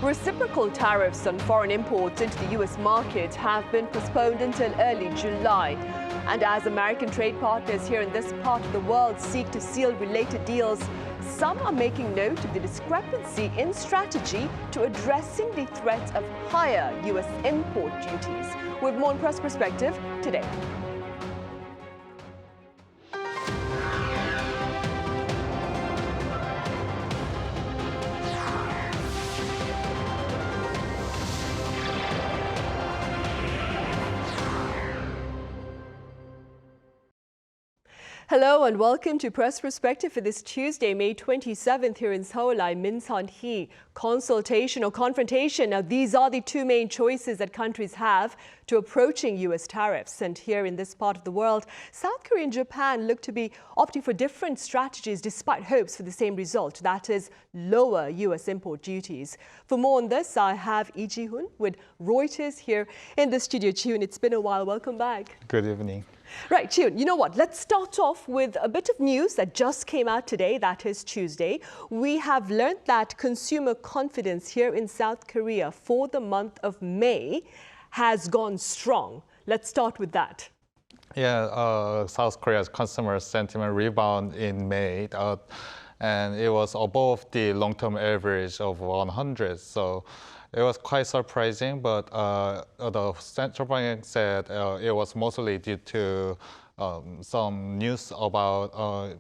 Reciprocal tariffs on foreign imports into the U.S. market have been postponed until early July. And as American trade partners here in this part of the world seek to seal related deals, some are making note of the discrepancy in strategy to addressing the threat of higher U.S. import duties. With more on Press Perspective today. Hello and welcome to Press Perspective for this Tuesday, May 27th here in Seoul. I'm Min Sunhee. Consultation or confrontation. Now, these are the two main choices that countries have to approaching U.S. tariffs. And here in this part of the world, South Korea and Japan look to be opting for different strategies despite hopes for the same result, that is, lower U.S. import duties. For more on this, I have Lee Ji-hoon with Reuters here in the studio. Ji-hoon, it's been a while. Welcome back. Good evening. Right, Ji-hoon, you know what? Let's start off with a bit of news that just came out today, that is Tuesday. We have learned that consumer confidence here in South Korea for the month of May has gone strong. Let's start with that. Yeah, South Korea's consumer sentiment rebound in May, and it was above the long-term average of 100. So it was quite surprising, but the central bank said it was mostly due to some news about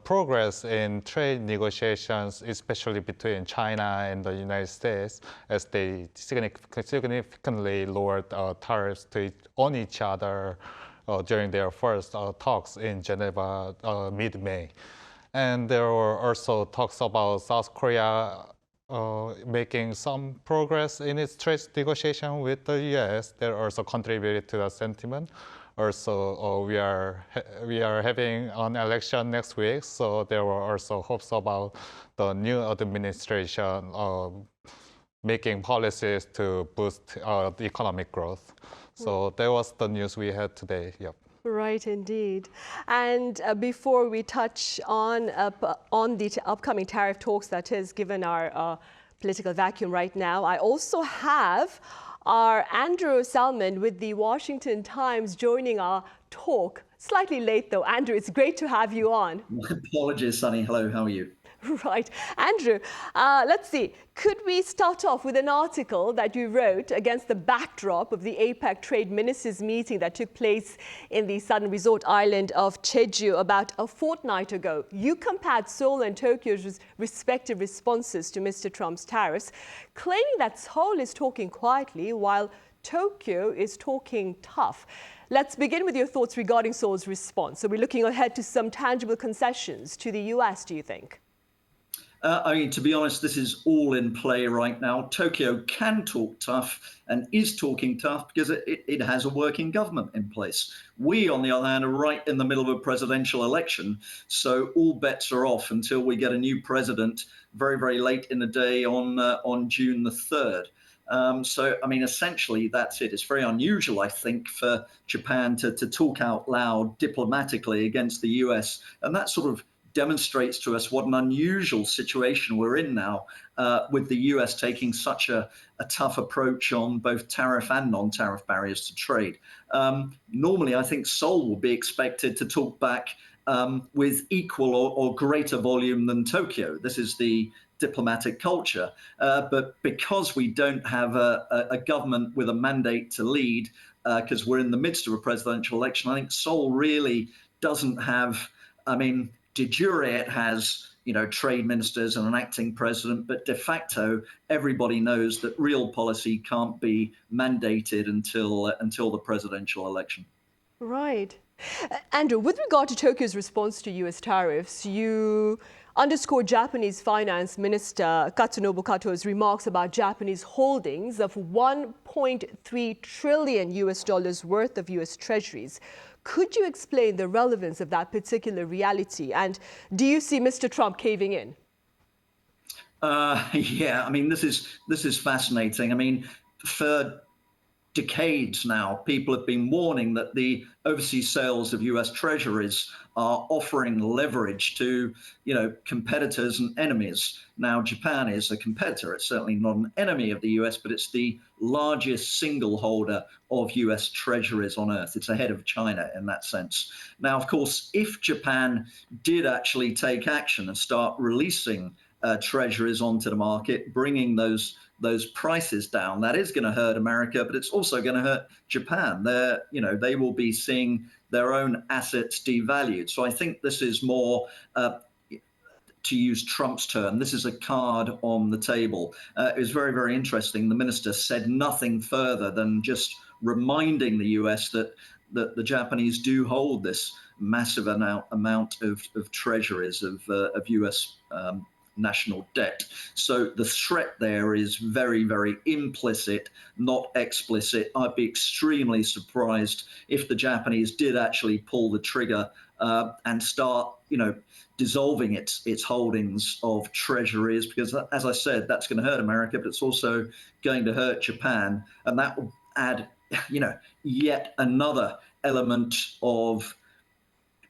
progress in trade negotiations, especially between China and the United States, as they significantly lowered tariffs on each other during their first talks in Geneva mid-May. And there were also talks about South Korea making some progress in its trade negotiation with the U.S. That also contributed to the sentiment. Also, we are having an election next week, so there were also hopes about the new administration making policies to boost the economic growth. So that was the news we had today. Yep. Right, indeed. And before we touch on the upcoming tariff talks, that is, given our political vacuum right now, I also have our Andrew Salmon with the Washington Times joining our talk. Slightly late, though. Andrew, it's great to have you on. Apologies, Sunny. Hello, how are you? Right. Andrew, let's see. Could we start off with an article that you wrote against the backdrop of the APEC trade ministers meeting that took place in the southern resort island of Jeju about a fortnight ago? You compared Seoul and Tokyo's respective responses to Mr. Trump's tariffs, claiming that Seoul is talking quietly while Tokyo is talking tough. Let's begin with your thoughts regarding Seoul's response. So we're looking ahead to some tangible concessions to the US, do you think? I mean, to be honest, this is all in play right now. Tokyo can talk tough and is talking tough because it has a working government in place. We, on the other hand, are right in the middle of a presidential election. So all bets are off until we get a new president very, very late in the day on June the 3rd. So, I mean, essentially, that's it. It's very unusual, I think, for Japan to talk out loud diplomatically against the US. And that sort of demonstrates to us what an unusual situation we're in now, with the US taking such a tough approach on both tariff and non-tariff barriers to trade. Normally, I think Seoul will be expected to talk back with equal or greater volume than Tokyo. This is the diplomatic culture. But because we don't have a government with a mandate to lead, because we're in the midst of a presidential election, I think Seoul really doesn't have, I mean, de jure it has, trade ministers and an acting president, but de facto, everybody knows that real policy can't be mandated until the presidential election. Right. Andrew, with regard to Tokyo's response to U.S. tariffs, you underscored Japanese Finance Minister Katsunobu Kato's remarks about Japanese holdings of $1.3 trillion worth of U.S. treasuries. Could you explain the relevance of that particular reality? And do you see Mr. Trump caving in? Yeah, I mean, this is fascinating. I mean, for decades now, people have been warning that the overseas sales of US treasuries are offering leverage to, competitors and enemies. Now, Japan is a competitor. It's certainly not an enemy of the US, but it's the largest single holder of US treasuries on earth. It's ahead of China in that sense. Now, of course, if Japan did actually take action and start releasing treasuries onto the market, bringing those prices down, that is going to hurt America, but it's also going to hurt Japan. They will be seeing their own assets devalued. So I think this is more, to use Trump's term, this is a card on the table. It was very, very interesting. The minister said nothing further than just reminding the US that the Japanese do hold this massive amount of treasuries of US national debt. So the threat there is very, very implicit, not explicit. I'd be extremely surprised if the Japanese did actually pull the trigger and start, dissolving its holdings of treasuries, because as I said, that's going to hurt America, but it's also going to hurt Japan. And that will add, yet another element of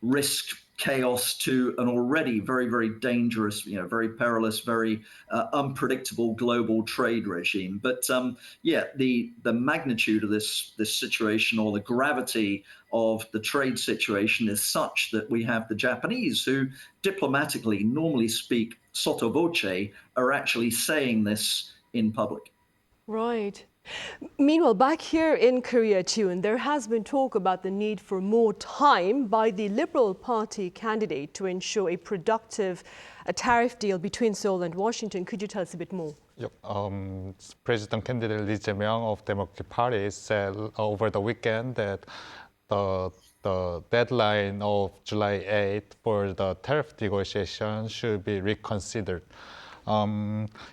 risk, chaos to an already very, very dangerous, very perilous, very unpredictable global trade regime. But the magnitude of this situation, or the gravity of the trade situation, is such that we have the Japanese, who diplomatically normally speak sotto voce, are actually saying this in public. Right. Meanwhile, back here in Korea, Ji-hoon, there has been talk about the need for more time by the Liberal Party candidate to ensure a productive tariff deal between Seoul and Washington. Could you tell us a bit more? Yep. President candidate Lee Ji-hoon of Democratic Party said over the weekend that the deadline of July 8th for the tariff negotiation should be reconsidered.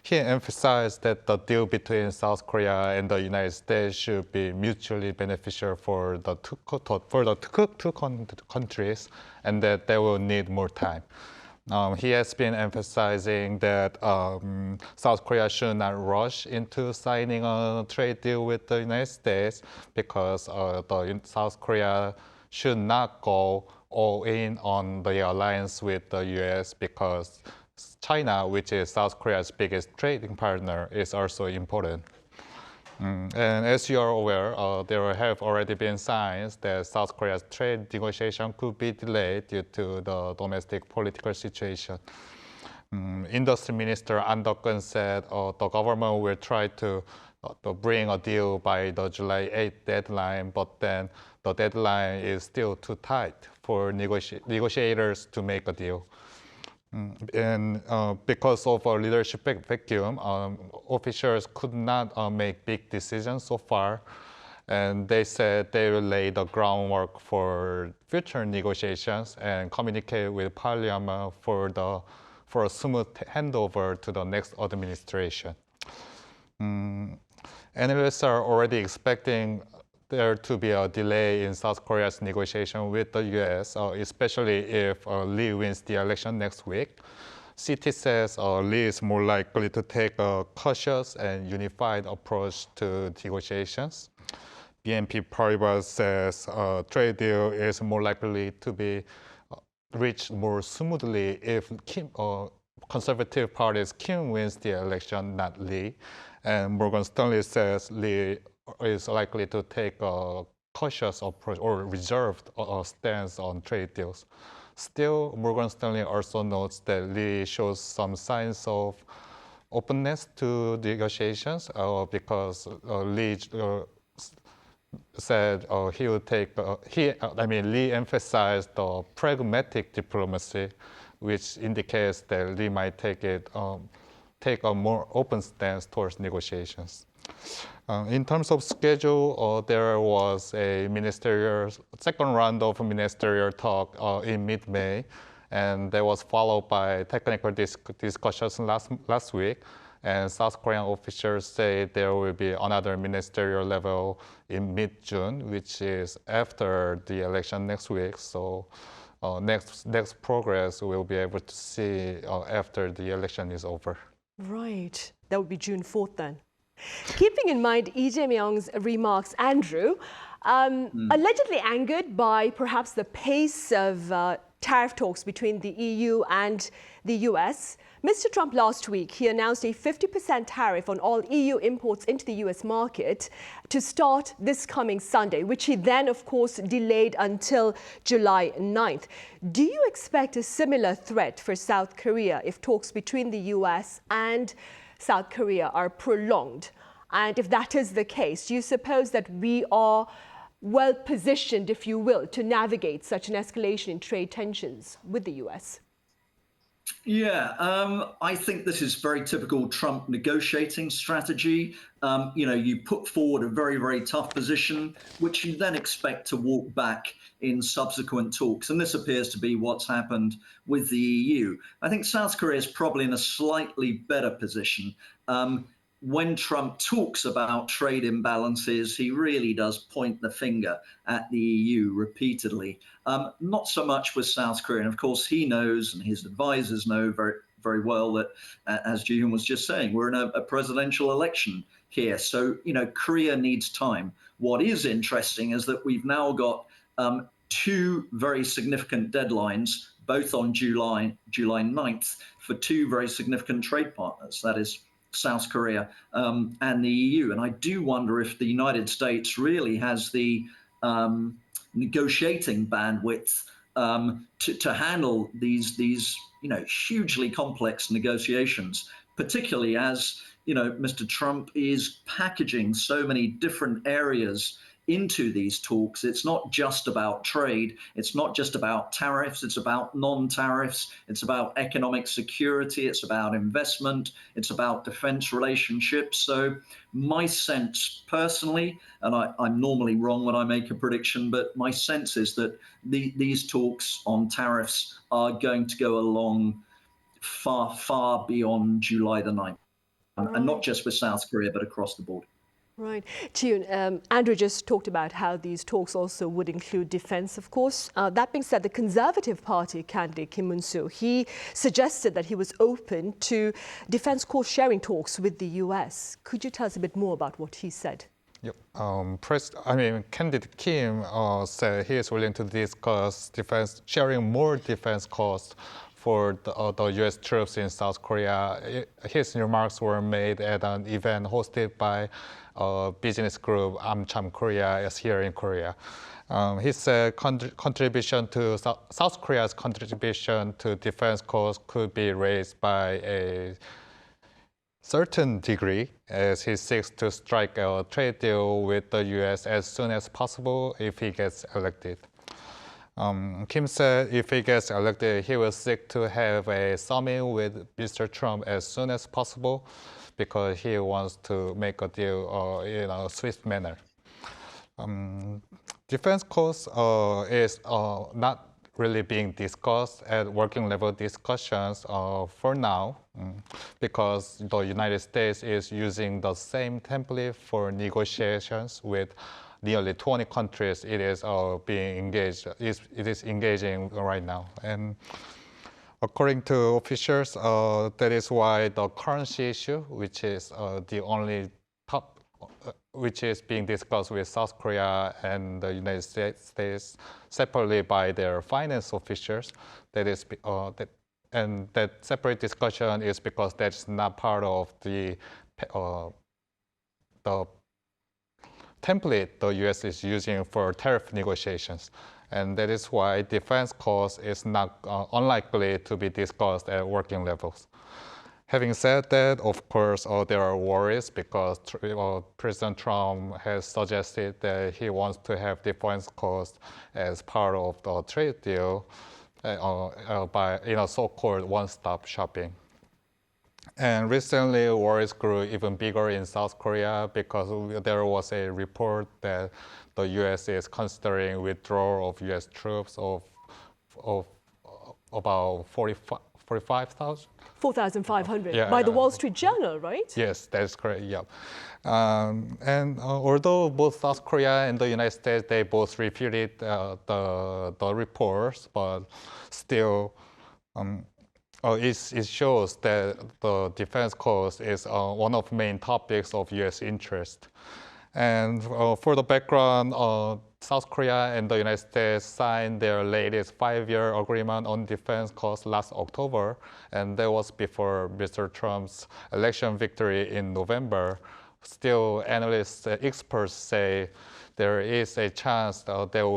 He emphasized that the deal between South Korea and the United States should be mutually beneficial for the two countries, and that they will need more time. He has been emphasizing that South Korea should not rush into signing a trade deal with the United States, because South Korea should not go all in on the alliance with the US, because China, which is South Korea's biggest trading partner, is also important. And as you are aware, there have already been signs that South Korea's trade negotiation could be delayed due to the domestic political situation. Industry Minister An Deok-keun said the government will try to bring a deal by the July 8th deadline, but then the deadline is still too tight for negotiators to make a deal. And because of a leadership vacuum, officials could not make big decisions so far. And they said they will lay the groundwork for future negotiations and communicate with Parliament for a smooth handover to the next administration. Analysts are already expecting there to be a delay in South Korea's negotiation with the US, especially if Lee wins the election next week. CT says Lee is more likely to take a cautious and unified approach to negotiations. BNP Paribas says a trade deal is more likely to be reached more smoothly if Conservative Party's Kim wins the election, not Lee. And Morgan Stanley says Lee is likely to take a cautious approach or reserved stance on trade deals. Still, Morgan Stanley also notes that Lee shows some signs of openness to negotiations because Lee said he would take. Lee emphasized the pragmatic diplomacy, which indicates that Lee might take a more open stance towards negotiations. In terms of schedule, there was a second round of ministerial talk in mid-May, and that was followed by technical discussions last week. And South Korean officials say there will be another ministerial level in mid-June, which is after the election next week. So next progress we'll be able to see after the election is over. Right. That would be June 4th then. Keeping in mind Lee Jae-myung's remarks, Andrew, allegedly angered by perhaps the pace of tariff talks between the EU and the US. Mr. Trump last week, he announced a 50% tariff on all EU imports into the US market to start this coming Sunday, which he then, of course, delayed until July 9th. Do you expect a similar threat for South Korea if talks between the US and South Korea are prolonged? And if that is the case, do you suppose that we are well positioned, if you will, to navigate such an escalation in trade tensions with the US? Yeah, I think this is very typical Trump negotiating strategy. You put forward a very, very tough position, which you then expect to walk back in subsequent talks. And this appears to be what's happened with the EU. I think South Korea is probably in a slightly better position. When Trump talks about trade imbalances, he really does point the finger at the EU repeatedly. Not so much with South Korea. And of course, he knows and his advisors know very, very well that, as Ji-hoon was just saying, we're in a presidential election here. So, Korea needs time. What is interesting is that we've now got two very significant deadlines, both on July 9th, for two very significant trade partners. That is South Korea and the EU. And I do wonder if the United States really has the negotiating bandwidth to handle these hugely complex negotiations, particularly as Mr. Trump is packaging so many different areas into these talks. It's not just about trade. It's not just about tariffs. It's about non-tariffs. It's about economic security. It's about investment. It's about defense relationships. So my sense personally, and I'm normally wrong when I make a prediction, but my sense is that these talks on tariffs are going to go along far, far beyond July the 9th. And not just with South Korea, but across the board. Right. Ji-hoon, Andrew just talked about how these talks also would include defense, of course. That being said, the Conservative Party candidate, Kim Min-soo, he suggested that he was open to defense cost-sharing talks with the US. Could you tell us a bit more about what he said? Yep. Candidate Kim said he is willing to discuss sharing more defense costs for the U.S. troops in South Korea. His remarks were made at an event hosted by business group Amcham Korea is here in Korea. He said contribution to South Korea's contribution to defense costs could be raised by a certain degree as he seeks to strike a trade deal with the U.S. as soon as possible if he gets elected. Kim said if he gets elected, he will seek to have a summit with Mr. Trump as soon as possible because he wants to make a deal in a swift manner. Defense costs is not really being discussed at working level discussions for now because the United States is using the same template for negotiations with nearly 20 countries. It is it is engaging right now. And according to officials, that is why the currency issue, which is the only which is being discussed with South Korea and the United States separately by their finance officials, and that separate discussion is because that's not part of the template the U.S. is using for tariff negotiations. And that is why defense cost is not unlikely to be discussed at working levels. Having said that, of course, there are worries because President Trump has suggested that he wants to have defense costs as part of the trade deal by so-called one-stop shopping. And recently, worries grew even bigger in South Korea because there was a report that the U.S. is considering withdrawal of U.S. troops of about 45,000. 4,500 by the Wall Street Journal, right? Yes, that's correct. Yeah, and although both South Korea and the United States they both refuted the reports, but still. It shows that the defense cost is one of the main topics of U.S. interest. And for the background, South Korea and the United States signed their latest 5-year agreement on defense costs last October, and that was before Mr. Trump's election victory in November. Still, analysts and experts say there is a chance that there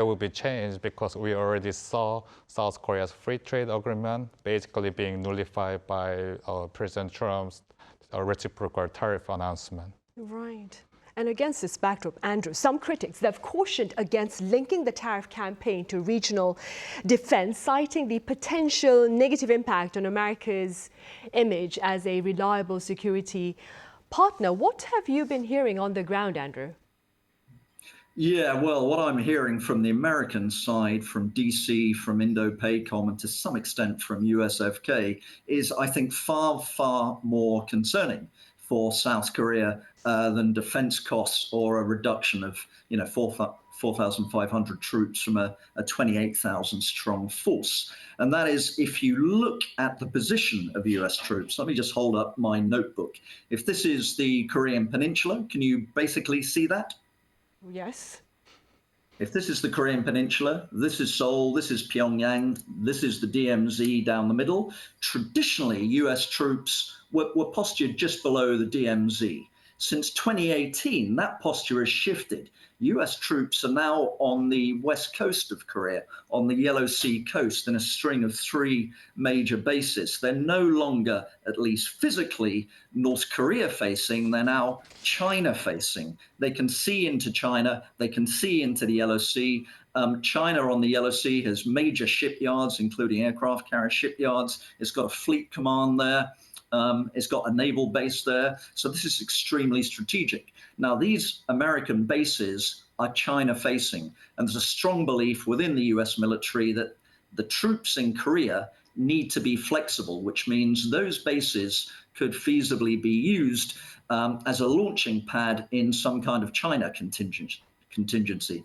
will be change because we already saw South Korea's free trade agreement basically being nullified by President Trump's reciprocal tariff announcement. Right. And against this backdrop, Andrew, some critics, they've cautioned against linking the tariff campaign to regional defense, citing the potential negative impact on America's image as a reliable security partner. What have you been hearing on the ground, Andrew? Yeah, well, what I'm hearing from the American side, from DC, from Indo-PACOM, and to some extent from USFK, is, I think, far, far more concerning for South Korea than defense costs or a reduction of, 4,500 troops from a 28,000 strong force. And that is, if you look at the position of US troops, let me just hold up my notebook. If this is the Korean Peninsula, can you basically see that? Yes. If this is the Korean Peninsula, this is Seoul, this is Pyongyang, this is the DMZ down the middle. Traditionally, US troops were postured just below the DMZ. Since 2018, that posture has shifted. US troops are now on the west coast of Korea, on the Yellow Sea coast, in a string of 3 major bases. They're no longer, at least physically, North Korea facing, they're now China facing. They can see into China, they can see into the Yellow Sea. China on the Yellow Sea has major shipyards, including aircraft carrier shipyards. It's got a fleet command there. It's got a naval base there. So this is extremely strategic. Now, these American bases are China facing, and there's a strong belief within the US military that the troops in Korea need to be flexible, which means those bases could feasibly be used as a launching pad in some kind of China contingency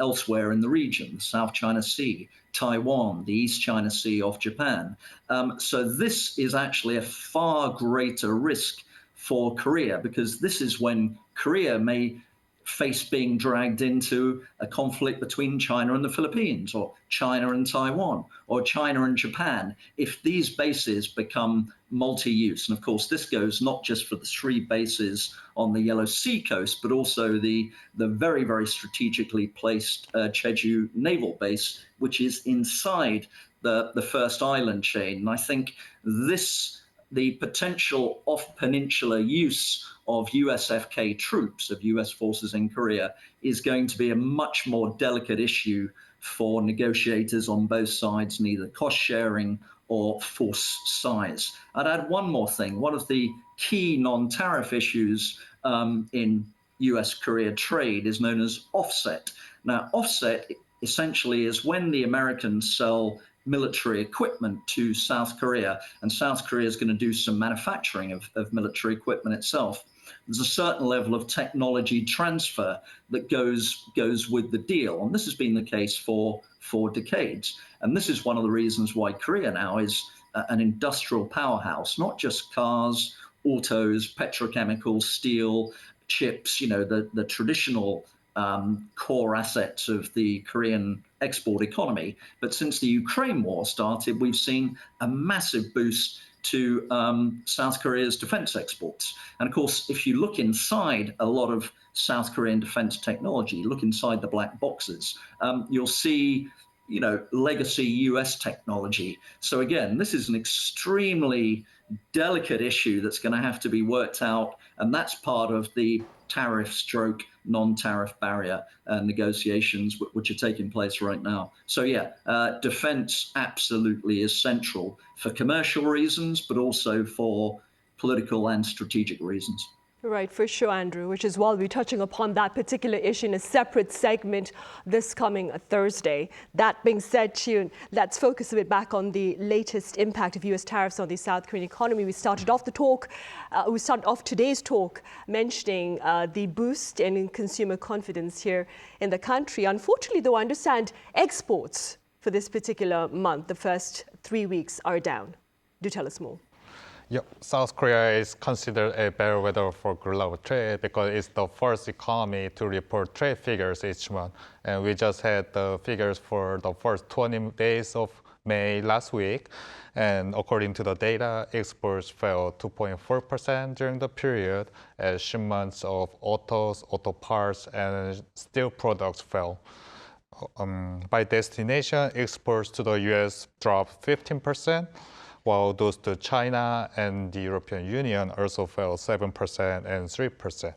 elsewhere in the region, the South China Sea, Taiwan, the East China Sea off Japan. So this is actually a far greater risk for Korea, because this is when Korea may face being dragged into a conflict between China and the Philippines, or China and Taiwan, or China and Japan, if these bases become multi-use. And of course, this goes not just for the 3 bases on the Yellow Sea coast, but also the very, very strategically placed Jeju naval base, which is inside the first island chain. And I think the potential off-peninsula use of USFK troops, of US forces in Korea, is going to be a much more delicate issue for negotiators on both sides, neither cost sharing or force size. I'd add one more thing. One of the key non-tariff issues in US-Korea trade is known as offset. Now, offset essentially is when the Americans sell military equipment to South Korea, and South Korea is going to do some manufacturing of military equipment itself. There's a certain level of technology transfer that goes with the deal, and this has been the case for decades. And this is one of the reasons why Korea now is an industrial powerhouse, not just cars, autos, petrochemicals, steel, chips, the traditional core assets of the Korean export economy. But since the Ukraine war started, we've seen a massive boost to South Korea's defense exports. And of course, if you look inside a lot of South Korean defense technology, look inside the black boxes, you'll see legacy US technology. So again, this is an extremely delicate issue that's going to have to be worked out, and that's part of the tariff / non-tariff barrier negotiations which are taking place right now. So yeah, defense absolutely is central for commercial reasons, but also for political and strategic reasons. Right, for sure, Andrew, which is why we're touching upon that particular issue in a separate segment this coming Thursday. That being said, Ji-hoon, let's focus a bit back on the latest impact of US tariffs on the South Korean economy. We started off today's talk mentioning the boost in consumer confidence here in the country. Unfortunately, though, I understand exports for this particular month, the first 3 weeks, are down. Do tell us more. Yep. South Korea is considered a bellwether for global trade because it's the first economy to report trade figures each month. And we just had the figures for the first 20 days of May last week. And according to the data, exports fell 2.4% during the period as shipments of autos, auto parts, and steel products fell. By destination, exports to the US dropped 15%, while those to China and the European Union also fell 7% and 3%.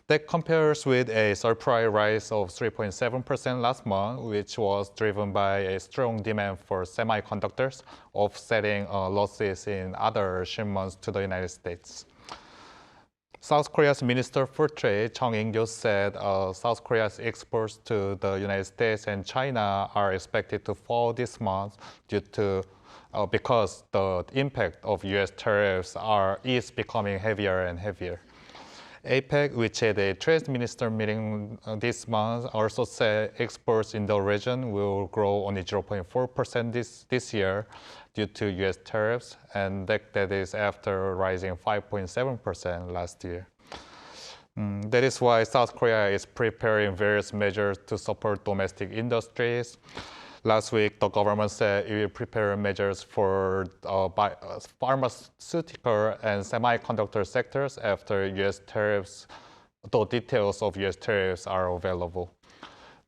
That compares with a surprise rise of 3.7% last month, which was driven by a strong demand for semiconductors, offsetting losses in other shipments to the United States. South Korea's Minister for Trade, Chung In-kyo, said South Korea's exports to the United States and China are expected to fall this month due to because the impact of U.S. tariffs is becoming heavier and heavier. APEC, which had a trade minister meeting this month, also said exports in the region will grow only 0.4% this year due to U.S. tariffs, and that is after rising 5.7% last year. That is why South Korea is preparing various measures to support domestic industries. Last week, the government said it will prepare measures for pharmaceutical and semiconductor sectors after U.S. tariffs. The details of U.S. tariffs are available.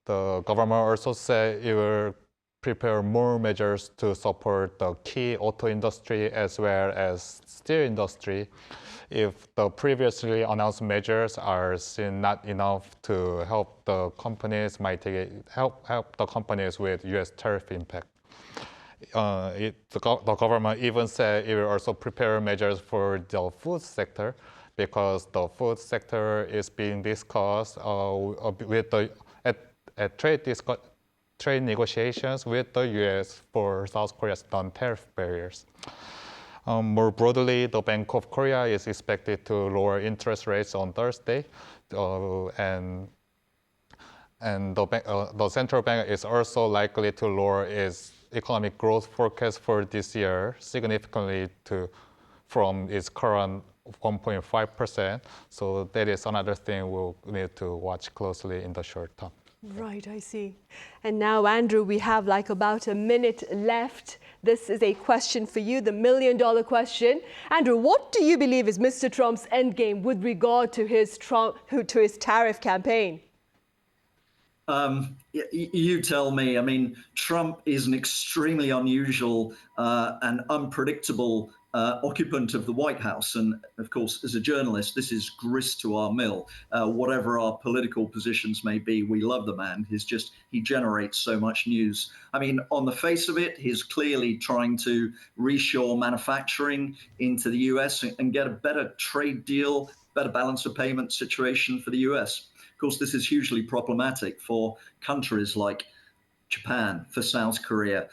The government also said it will prepare more measures to support the key auto industry as well as steel industry if the previously announced measures are seen not enough to help the companies help the companies with U.S. tariff impact. The government even said it will also prepare measures for the food sector because the food sector is being discussed at trade negotiations with the U.S. for South Korea's non-tariff barriers. More broadly, the Bank of Korea is expected to lower interest rates on Thursday, and the central bank is also likely to lower its economic growth forecast for this year significantly from its current 1.5%. So that is another thing we'll need to watch closely in the short term. Right, I see. And now, Andrew, we have like about a minute left. This is a question for you, the million-dollar question. Andrew, what do you believe is Mr. Trump's endgame with regard to his tariff campaign? You tell me. I mean, Trump is an extremely unusual and unpredictable occupant of the White House. And of course, as a journalist, this is grist to our mill. Whatever our political positions may be, we love the man. He generates so much news. I mean, on the face of it, he's clearly trying to reshore manufacturing into the US and get a better trade deal, better balance of payment situation for the US. Of course, this is hugely problematic for countries like Japan, for South Korea,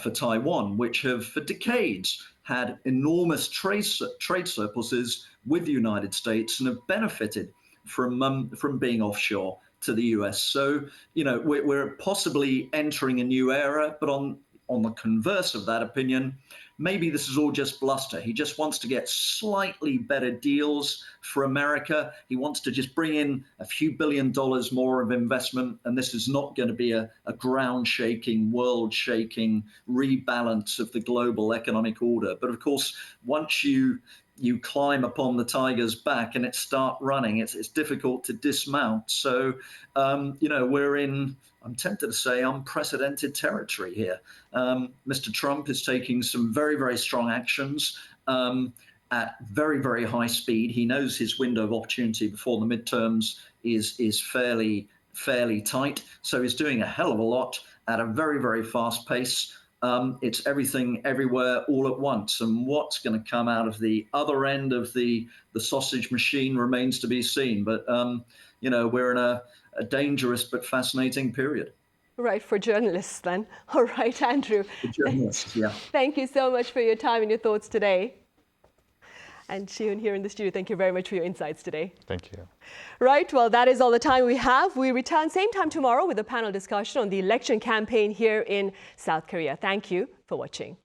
for Taiwan, which have for decades had enormous trade surpluses with the United States and have benefited from being offshore to the US. So, you know, we're possibly entering a new era, but on the converse of that opinion, maybe this is all just bluster. He just wants to get slightly better deals for America. He wants to just bring in a few $1 billion more of investment, and this is not going to be a ground-shaking, world-shaking rebalance of the global economic order. But of course, once you climb upon the tiger's back and it start running, it's difficult to dismount. So, you know, we're in, I'm tempted to say, unprecedented territory here. Mr. Trump is taking some very, very strong actions at very, very high speed. He knows his window of opportunity before the midterms is fairly tight. So he's doing a hell of a lot at a very, very fast pace. It's everything, everywhere, all at once. And what's going to come out of the other end of the sausage machine remains to be seen. But, you know, we're in a dangerous but fascinating period. Right, for journalists then. All right, Andrew. For journalists, yeah. Thank you so much for your time and your thoughts today. And Ji-hoon here in the studio, thank you very much for your insights today. Thank you. Right, well, that is all the time we have. We return same time tomorrow with a panel discussion on the election campaign here in South Korea. Thank you for watching.